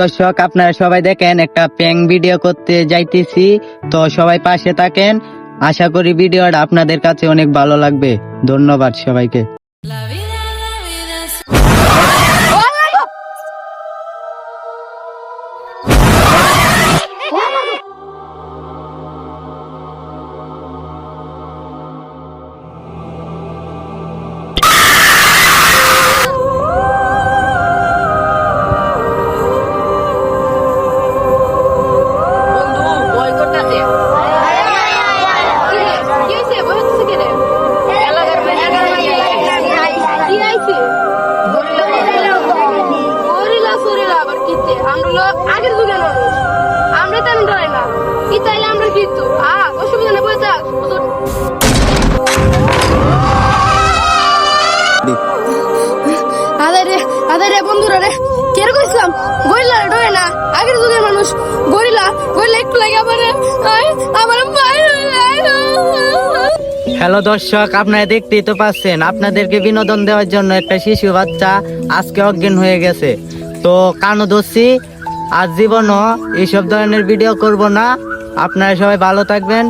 দর্শক আপনারা সবাই দেখেন একটা প্র্যাঙ্ক ভিডিও করতে যাইতেছি, তো সবাই পাশে থাকেন। আশা করি ভিডিওটা আপনাদের কাছে অনেক ভালো লাগবে। ধন্যবাদ সবাইকে। আগের যুগের মানুষ আমরা তেমন ডরাই না, কি চাইলে আমরা কিন্তু অসুবিধা নেই, বই থাক। আরে বন্ধুরা রে, কে কইছিলাম গরিলা ডরে না, আগের যুগের মানুষ। গরিলা একটু লাগে আমার হ্যালো দর্শক, আপনারা দেখতেই তো পাচ্ছেন, আপনাদেরকে বিনোদন দেওয়ার জন্য একটা শিশু বাচ্চা আজকে অজ্ঞান হয়ে গেছে। তো কানু ধরছি, আজ জীবনও এইসব ধরনের ভিডিও করব না। আপনারা সবাই ভালো থাকবেন।